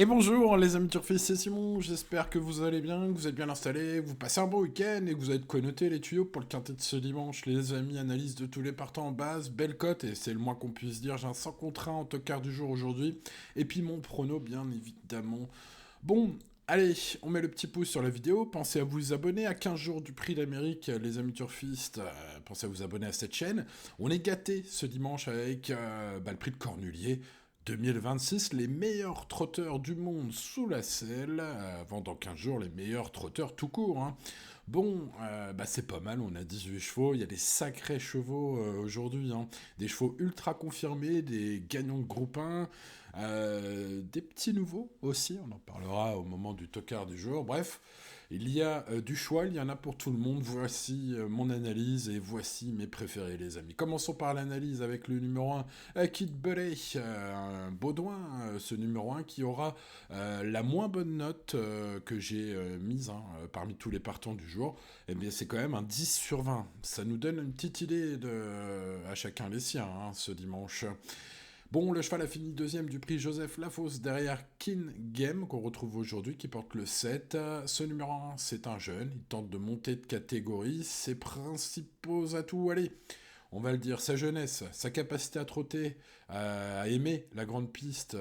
Et bonjour les amis turfistes, c'est Simon, j'espère que vous allez bien, que vous êtes bien installés, que vous passez un bon week-end et que vous avez connoté les tuyaux pour le quintet de ce dimanche. Les amis, analyse de tous les partants en base, belle cote et c'est le moins qu'on puisse dire, j'ai un 100 contre 1 en tocard du jour aujourd'hui. Et puis mon prono bien évidemment. Bon, allez, on met le petit pouce sur la vidéo, pensez à vous abonner à 15 jours du prix d'Amérique, les amis turfistes, pensez à vous abonner à cette chaîne. On est gâtés ce dimanche avec le prix de Cornulier. 2026, les meilleurs trotteurs du monde sous la selle, avant dans 15 jours les meilleurs trotteurs tout court. Hein. Bon, c'est pas mal, on a 18 chevaux, il y a des sacrés chevaux aujourd'hui, hein. Des chevaux ultra confirmés, des gagnants de groupe 1, des petits nouveaux aussi, on en parlera au moment du tocard du jour, bref. Il y a du choix, il y en a pour tout le monde. Voici mon analyse et voici mes préférés, les amis. Commençons par l'analyse avec le numéro 1, Kid Belay, un Baudouin, ce numéro 1 qui aura la moins bonne note que j'ai mise parmi tous les partants du jour. Eh bien, c'est quand même un 10 sur 20. Ça nous donne une petite idée à chacun les siens ce dimanche. Bon, le cheval a fini deuxième du prix Joseph Lafosse derrière Kin Game qu'on retrouve aujourd'hui qui porte le 7. Ce numéro 1, c'est un jeune, il tente de monter de catégorie. Ses principaux atouts, allez, on va le dire, sa jeunesse, sa capacité à trotter, à aimer la grande piste,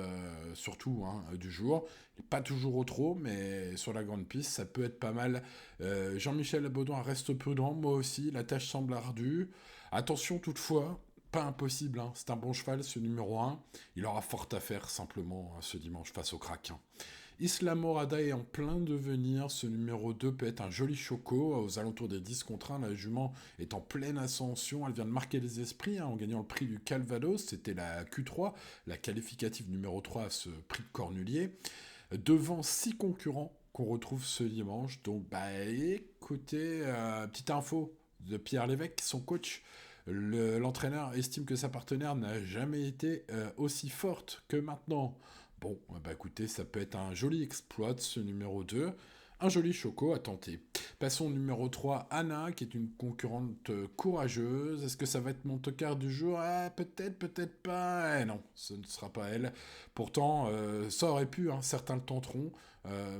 surtout du jour. Pas toujours au trot, mais sur la grande piste, ça peut être pas mal. Jean-Michel Baudouin reste prudent, moi aussi, la tâche semble ardue. Attention toutefois, pas impossible, hein. C'est un bon cheval, ce numéro 1. Il aura fort à faire simplement ce dimanche face au crack. Isla Morada est en plein devenir. Ce numéro 2 peut être un joli choco. Aux alentours des 10 contre 1, la jument est en pleine ascension. Elle vient de marquer les esprits en gagnant le prix du Calvados. C'était la Q3, la qualificative numéro 3 à ce prix de Cornulier. Devant 6 concurrents qu'on retrouve ce dimanche. Donc, écoutez, petite info de Pierre Lévesque, son coach. L'entraîneur estime que sa partenaire n'a jamais été aussi forte que maintenant. Bon, écoutez, ça peut être un joli exploit de ce numéro 2. Un joli choco à tenter. Passons au numéro 3, Anna, qui est une concurrente courageuse. Est-ce que ça va être mon tocard du jour? Peut-être, peut-être pas. Non, ce ne sera pas elle. Pourtant, ça aurait pu, certains le tenteront.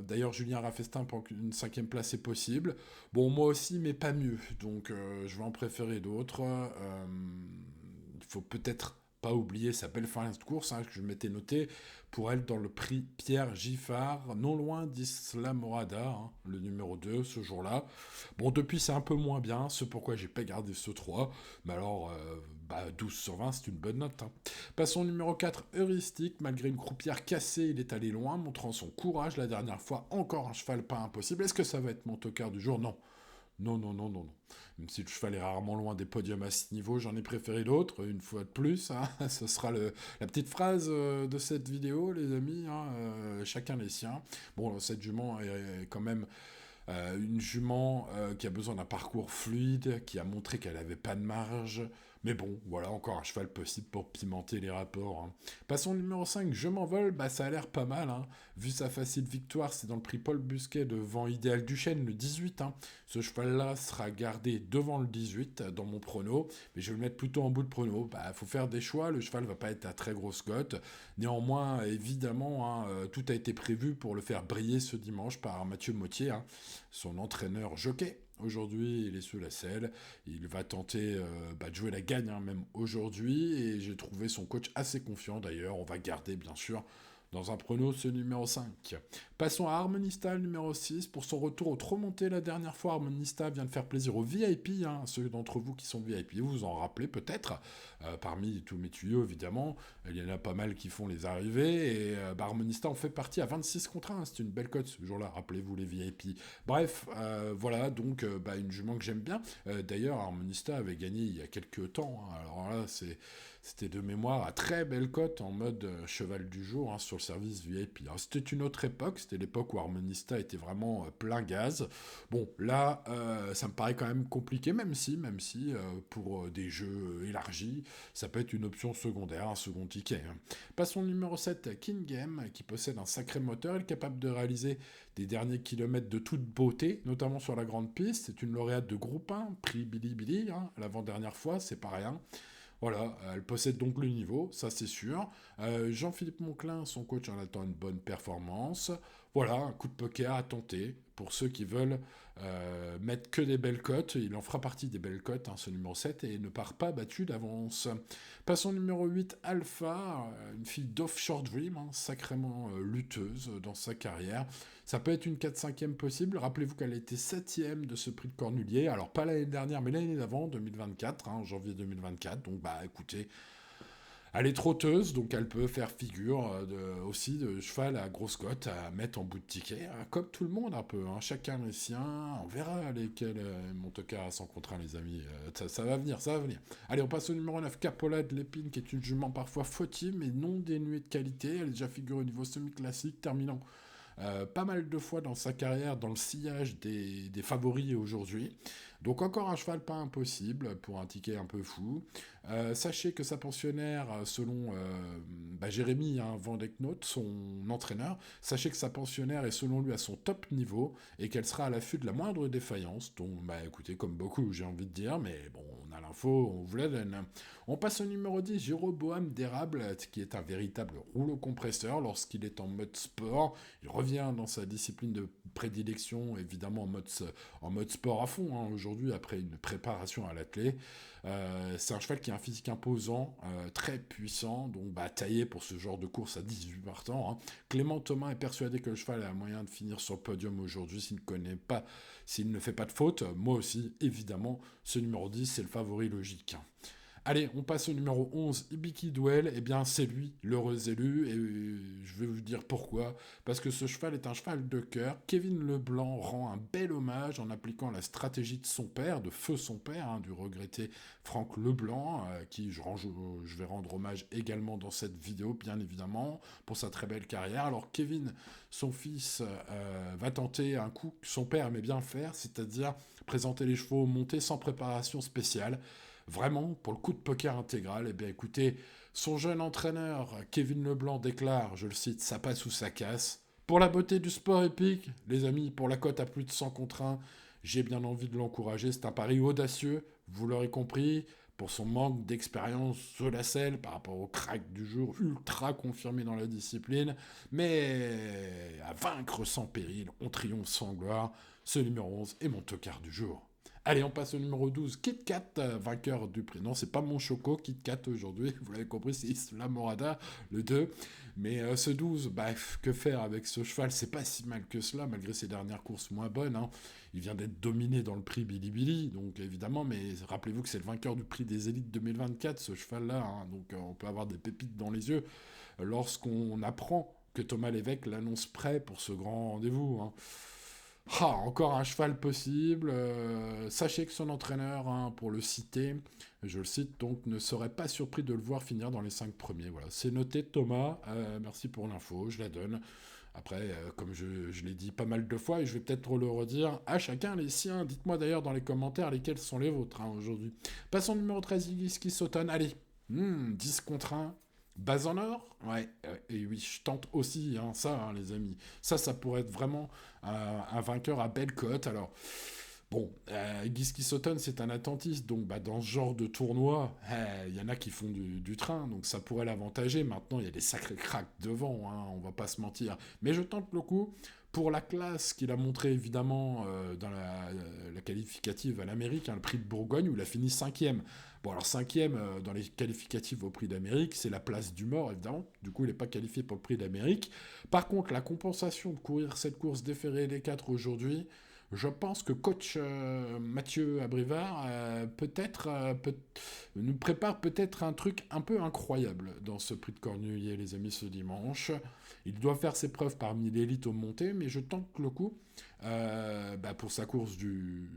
D'ailleurs, Julien Raffestin pense qu'une cinquième place est possible. Bon, moi aussi, mais pas mieux. Donc, je vais en préférer d'autres. Il faut peut-être pas oublier sa belle fin de course, que je m'étais noté pour elle dans le prix Pierre Giffard, non loin d'Isla Morada, le numéro 2 ce jour-là. Bon, depuis c'est un peu moins bien, c'est pourquoi j'ai pas gardé ce 3, mais alors 12 sur 20 c'est une bonne note. Passons au numéro 4, Heuristique, malgré une croupière cassée, il est allé loin, montrant son courage la dernière fois, encore un cheval pas impossible. Est-ce que ça va être mon tocard du jour? Non. Non, non, non, non, non. Même si le cheval est rarement loin des podiums à ce niveau, j'en ai préféré d'autres, une fois de plus. Ce sera la petite phrase de cette vidéo, les amis. Chacun les siens. Bon, cette jument est quand même une jument qui a besoin d'un parcours fluide, qui a montré qu'elle n'avait pas de marge. Mais bon, voilà, encore un cheval possible pour pimenter les rapports. Passons au numéro 5, Je m'envole, ça a l'air pas mal. Vu sa facile victoire, c'est dans le prix Paul Busquet devant Idéal Duchesne, le 18. Ce cheval-là sera gardé devant le 18 dans mon prono, mais je vais le mettre plutôt en bout de prono. Faut faire des choix, le cheval va pas être à très grosse cote. Néanmoins, évidemment, tout a été prévu pour le faire briller ce dimanche par Mathieu Mottier, son entraîneur jockey. Aujourd'hui, il est sous la selle. Il va tenter de jouer la gagne, même aujourd'hui. Et j'ai trouvé son coach assez confiant d'ailleurs. On va garder, bien sûr, dans un prono ce numéro 5. Passons à Harmonista, le numéro 6. Pour son retour au trop monté la dernière fois, Harmonista vient de faire plaisir aux VIP. Ceux d'entre vous qui sont VIP, vous vous en rappelez peut-être. Parmi tous mes tuyaux, évidemment, il y en a pas mal qui font les arrivées. Et Harmonista en fait partie à 26 contre 1. C'est une belle cote ce jour-là, rappelez-vous les VIP. Bref, voilà, donc une jument que j'aime bien. D'ailleurs, Harmonista avait gagné il y a quelques temps. Alors là, c'était de mémoire à très belle cote en mode cheval du jour sur le service VIP. Alors, c'était une autre époque, c'était l'époque où Harmonista était vraiment plein gaz. Bon, là, ça me paraît quand même compliqué, même si pour des jeux élargis, ça peut être une option secondaire, un second ticket. Passons au numéro 7, King Game, qui possède un sacré moteur, il est capable de réaliser des derniers kilomètres de toute beauté, notamment sur la grande piste. C'est une lauréate de groupe 1, prix Billy Billy, l'avant-dernière fois, c'est pas rien. Voilà, elle possède donc le niveau, ça c'est sûr. Jean-Philippe Monclin, son coach, en attend une bonne performance. Voilà, un coup de poker à tenter pour ceux qui veulent mettre que des belles cotes. Il en fera partie des belles cotes, hein, ce numéro 7, et ne part pas battu d'avance. Passons au numéro 8, Alpha, une fille d'Offshore Dream, hein, sacrément lutteuse dans sa carrière. Ça peut être une 4-5e possible. Rappelez-vous qu'elle a été 7e de ce prix de Cornulier. Alors, pas l'année dernière, mais l'année d'avant, 2024, hein, en janvier 2024. Donc, bah écoutez, elle est trotteuse, donc elle peut faire figure aussi de cheval à grosse cote à mettre en bout de ticket, hein, comme tout le monde un peu. Hein, chacun les siens. On verra lesquels Montecar à 100 contre 1, les amis. Ça va venir, ça va venir. Allez, on passe au numéro 9, Capola de l'Épine, qui est une jument parfois fautive, mais non dénuée de qualité. Elle est déjà figurée au niveau semi-classique, terminant pas mal de fois dans sa carrière dans le sillage des favoris aujourd'hui. Donc encore un cheval pas impossible pour un ticket un peu fou. Sachez que sa pensionnaire, selon Jérémy hein, Van Deknoot, son entraîneur, sachez que sa pensionnaire est selon lui à son top niveau et qu'elle sera à l'affût de la moindre défaillance. Donc bah écoutez, comme beaucoup j'ai envie de dire, mais bon, on a l'info, on vous la donne. On passe au numéro 10, Jéroboam d'Érable, qui est un véritable rouleau compresseur lorsqu'il est en mode sport. Il revient dans sa discipline de prédilection, évidemment en mode sport à fond, hein, aujourd'hui, après une préparation à l'athlé. C'est un cheval qui a un physique imposant, très puissant, donc taillé pour ce genre de course à 18 partants. Hein. Clément Thomas est persuadé que le cheval a moyen de finir sur le podium aujourd'hui s'il ne fait pas de faute. Moi aussi, évidemment, ce numéro 10, c'est le favori logique. Allez, on passe au numéro 11, Ibiki Duel. Eh bien, c'est lui, l'heureux élu, et je vais vous dire pourquoi. Parce que ce cheval est un cheval de cœur. Kevin Leblanc rend un bel hommage en appliquant la stratégie de son père, de feu son père, hein, du regretté Franck Leblanc, qui je vais rendre hommage également dans cette vidéo, bien évidemment, pour sa très belle carrière. Alors, Kevin, son fils, va tenter un coup que son père aimait bien faire, c'est-à-dire présenter les chevaux montés sans préparation spéciale. Vraiment, pour le coup de poker intégral, eh bien écoutez, son jeune entraîneur, Kevin Leblanc, déclare, je le cite, ça passe ou ça casse. Pour la beauté du sport épique, les amis, pour la cote à plus de 100 contre 1, j'ai bien envie de l'encourager. C'est un pari audacieux, vous l'aurez compris, pour son manque d'expérience solacelle par rapport au crack du jour, ultra confirmé dans la discipline. Mais à vaincre sans péril, on triomphe sans gloire. Ce numéro 11 est mon tocard du jour. Allez, on passe au numéro 12, Kit Kat, vainqueur du prix. Non, c'est pas mon choco, Kit Kat aujourd'hui, vous l'avez compris, c'est Isla Morada, le 2. Mais ce 12, que faire avec ce cheval? C'est pas si mal que cela, malgré ses dernières courses moins bonnes. Hein. Il vient d'être dominé dans le prix Bilibili, donc évidemment, mais rappelez-vous que c'est le vainqueur du prix des élites 2024, ce cheval-là. Hein. Donc on peut avoir des pépites dans les yeux lorsqu'on apprend que Thomas Lévesque l'annonce prêt pour ce grand rendez-vous. Hein. Ah, encore un cheval possible. Sachez que son entraîneur, hein, pour le citer, je le cite donc, ne serait pas surpris de le voir finir dans les 5 premiers. Voilà, c'est noté Thomas. Merci pour l'info, je la donne. Après, comme je l'ai dit pas mal de fois, et je vais peut-être le redire, à chacun les siens. Dites-moi d'ailleurs dans les commentaires lesquels sont les vôtres hein, aujourd'hui. Passons au numéro 13, Iliski Sauton. Allez, 10 contre 1. Base en or. Ouais, et oui, je tente aussi hein, ça, hein, les amis. Ça pourrait être vraiment un vainqueur à belle cote. Alors, bon, Giski Sutton, c'est un attentiste, donc dans ce genre de tournoi, il y en a qui font du train, donc ça pourrait l'avantager. Maintenant, il y a des sacrés cracks devant, hein, on va pas se mentir. Mais je tente le coup. Pour la classe qu'il a montré évidemment dans la qualificative à l'Amérique, hein, le prix de Bourgogne, où il a fini 5e. Bon, alors 5e dans les qualificatives au prix d'Amérique, c'est la place du mort, évidemment. Du coup, il n'est pas qualifié pour le prix d'Amérique. Par contre, la compensation de courir cette course déférée les 4 aujourd'hui, je pense que coach Mathieu Abrivard nous prépare peut-être un truc un peu incroyable dans ce prix de Cornulier, les amis, ce dimanche. Il doit faire ses preuves parmi l'élite au monté, mais je tente le coup pour sa course du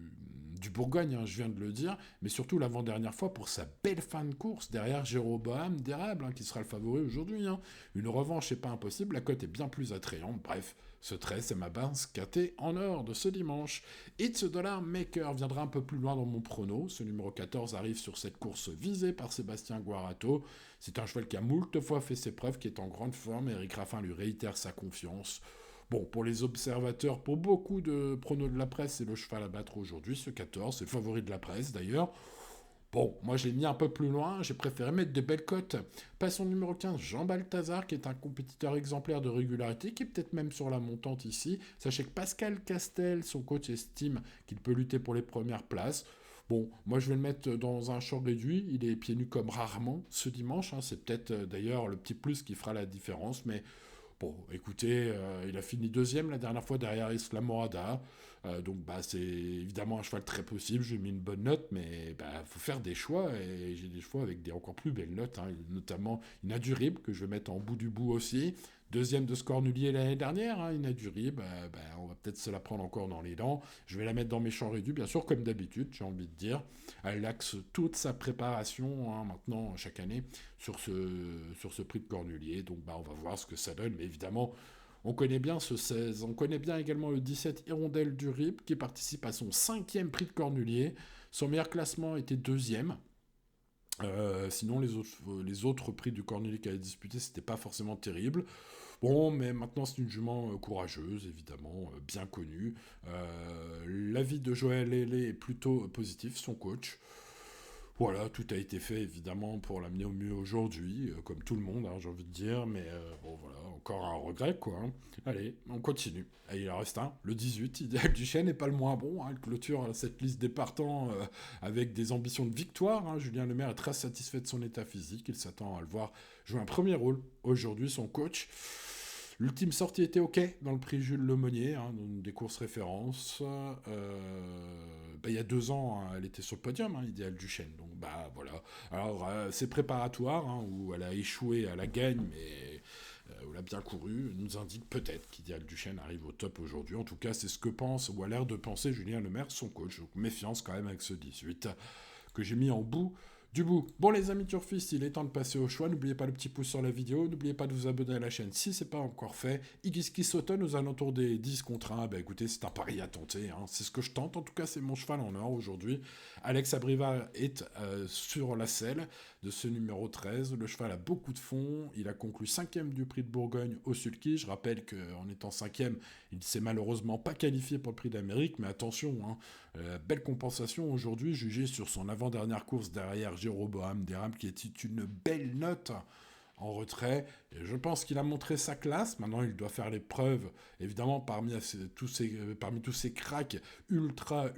Bourgogne, hein, je viens de le dire, mais surtout l'avant-dernière fois pour sa belle fin de course derrière Jéroboam d'Érable, hein, qui sera le favori aujourd'hui. Hein. Une revanche n'est pas impossible, la cote est bien plus attrayante. Bref, ce trait, c'est ma base catée en or de ce dimanche. It's Dollar Maker viendra un peu plus loin dans mon prono. Ce numéro 14 arrive sur cette course visée par Sébastien Guarato. C'est un cheval qui a moult fois fait ses preuves, qui est en grande forme. Eric Raffin lui réitère sa confiance. Bon, pour les observateurs, pour beaucoup de pronos de la presse, c'est le cheval à battre aujourd'hui, ce 14. C'est le favori de la presse, d'ailleurs. Bon, moi je l'ai mis un peu plus loin, j'ai préféré mettre de belles cotes. Passons au numéro 15, Jean Balthazar, qui est un compétiteur exemplaire de régularité, qui est peut-être même sur la montante ici. Sachez que Pascal Castel, son coach, estime qu'il peut lutter pour les premières places. Bon, moi je vais le mettre dans un short réduit, il est pieds nus comme rarement ce dimanche, hein. C'est peut-être d'ailleurs le petit plus qui fera la différence, mais bon, écoutez, il a fini deuxième la dernière fois derrière Isla Morada. Donc bah, c'est évidemment un cheval très possible. J'ai mis une bonne note, mais bah, faut faire des choix. Et j'ai des choix avec des encore plus belles notes, hein, notamment Inadurible, que je vais mettre en bout du bout aussi. Deuxième de Scornulier l'année dernière, hein, Inadurible. Bah, on va peut-être se la prendre encore dans les dents. Je vais la mettre dans mes champs réduits, bien sûr, comme d'habitude, j'ai envie de dire. Elle axe toute sa préparation, hein, maintenant, chaque année, sur ce prix de Cornulier. Donc bah, on va voir ce que ça donne. Mais évidemment, on connaît bien ce 16. On connaît bien également le 17 Hirondelle du RIP qui participe à son cinquième prix de Cornulier. Son meilleur classement était deuxième. Sinon, les autres prix du Cornulier qu'elle a disputé, c'était pas forcément terrible. Bon, mais maintenant, c'est une jument courageuse, évidemment, bien connue. L'avis de Joël Hellé est plutôt positif, son coach. Voilà, tout a été fait évidemment pour l'amener au mieux aujourd'hui, comme tout le monde, hein, j'ai envie de dire, mais bon voilà, encore un regret quoi, hein. Allez, on continue. Et il en reste un, le 18, Idéal du Chêne n'est pas le moins bon, hein, il clôture cette liste des partants avec des ambitions de victoire, hein. Julien Lemaire est très satisfait de son état physique, il s'attend à le voir jouer un premier rôle aujourd'hui, son coach. L'ultime sortie était OK dans le prix Jules Lemonnier, hein, dans des courses références. Il y a 2 ans, hein, elle était sur le podium, hein, Idéal du Chêne. Donc, bah voilà. Alors, c'est préparatoire, hein, où elle a échoué à la gagne, mais où elle a bien couru, nous indique peut-être qu'Idéal du Chêne arrive au top aujourd'hui. En tout cas, c'est ce que pense, ou a l'air de penser Julien Lemaire, son coach. Donc, méfiance quand même avec ce 18 que j'ai mis en bout du bout. Bon les amis turfistes, il est temps de passer au choix. N'oubliez pas le petit pouce sur la vidéo. N'oubliez pas de vous abonner à la chaîne si c'est pas encore fait. Igiski s'automne aux alentours des 10 contre 1. Bah écoutez, c'est un pari à tenter, hein. C'est ce que je tente. En tout cas, c'est mon cheval en or aujourd'hui. Alex Abriva est sur la selle de ce numéro 13. Le cheval a beaucoup de fond. Il a conclu 5e du prix de Bourgogne au Sulky. Je rappelle qu'en étant 5e, il ne s'est malheureusement pas qualifié pour le prix d'Amérique. Mais attention, hein, belle compensation aujourd'hui, jugée sur son avant-dernière course derrière Jéroboam Derham, qui est une belle note en retrait. Et je pense qu'il a montré sa classe. Maintenant, il doit faire les preuves, évidemment, parmi tous ces cracks ultra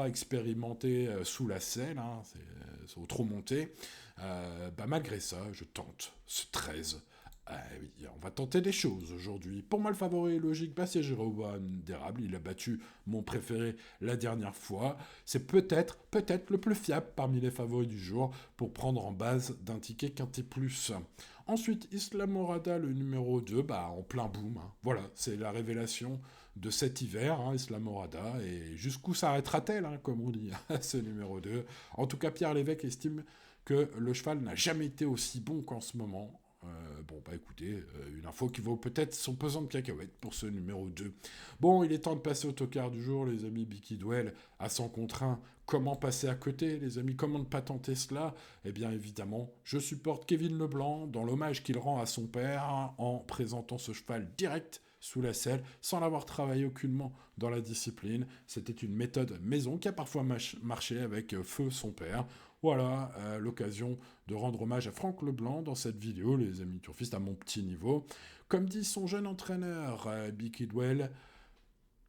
expérimentés sous la selle, hein, c'est au trop monté. Malgré ça, je tente ce 13. Oui, on va tenter des choses aujourd'hui. Pour moi, le favori logique, c'est Jéroboam d'Érable. Il a battu mon préféré la dernière fois. C'est peut-être le plus fiable parmi les favoris du jour pour prendre en base d'un ticket quinté plus. Ensuite, Isla Morada, le numéro 2, en plein boom, hein. Voilà, c'est la révélation de cet hiver, hein, Isla Morada. Et jusqu'où s'arrêtera-t-elle, hein, comme on dit, ce numéro 2. En tout cas, Pierre Lévesque estime que le cheval n'a jamais été aussi bon qu'en ce moment. Écoutez, une info qui vaut peut-être son pesant de cacahuètes pour ce numéro 2. Bon, il est temps de passer au tocard du jour, les amis. Bicky Duel à 100 contre 1. Comment passer à côté, les amis? Comment ne pas tenter cela? Eh bien, évidemment, je supporte Kevin Leblanc dans l'hommage qu'il rend à son père en présentant ce cheval direct sous la selle, sans l'avoir travaillé aucunement dans la discipline. C'était une méthode maison qui a parfois marché avec feu son père. Voilà, l'occasion de rendre hommage à Franck Leblanc dans cette vidéo, les amis turfistes, à mon petit niveau. Comme dit son jeune entraîneur, Bicky Duel,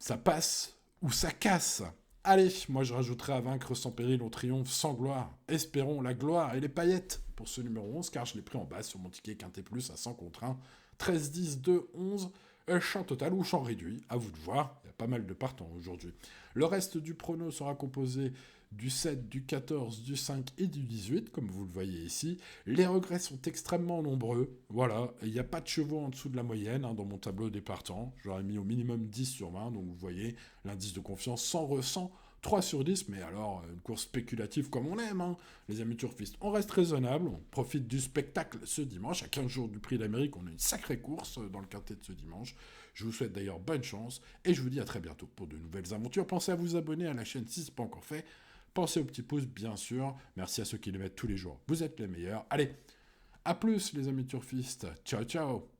ça passe ou ça casse. Allez, moi je rajouterai à vaincre sans péril, au triomphe sans gloire. Espérons la gloire et les paillettes pour ce numéro 11, car je l'ai pris en base sur mon ticket Quintet Plus à 100 contre 1. 13, 10, 2, 11, champ total ou champ réduit, à vous de voir. Il y a pas mal de partants aujourd'hui. Le reste du prono sera composé du 7, du 14, du 5 et du 18, comme vous le voyez ici. Les regrets sont extrêmement nombreux. Voilà, il n'y a pas de chevaux en dessous de la moyenne dans mon tableau des partants. J'aurais mis au minimum 10 sur 20, donc vous voyez, l'indice de confiance sans ressent. 3 sur 10, mais alors, une course spéculative comme on aime, hein, les amis turfistes. On reste raisonnable, on profite du spectacle ce dimanche. À 15 jours du Prix d'Amérique, on a une sacrée course dans le quintet de ce dimanche. Je vous souhaite d'ailleurs bonne chance, et je vous dis à très bientôt pour de nouvelles aventures. Pensez à vous abonner à la chaîne si ce n'est pas encore fait. Pensez au petit pouce, bien sûr. Merci à ceux qui le mettent tous les jours. Vous êtes les meilleurs. Allez, à plus les amis turfistes. Ciao, ciao.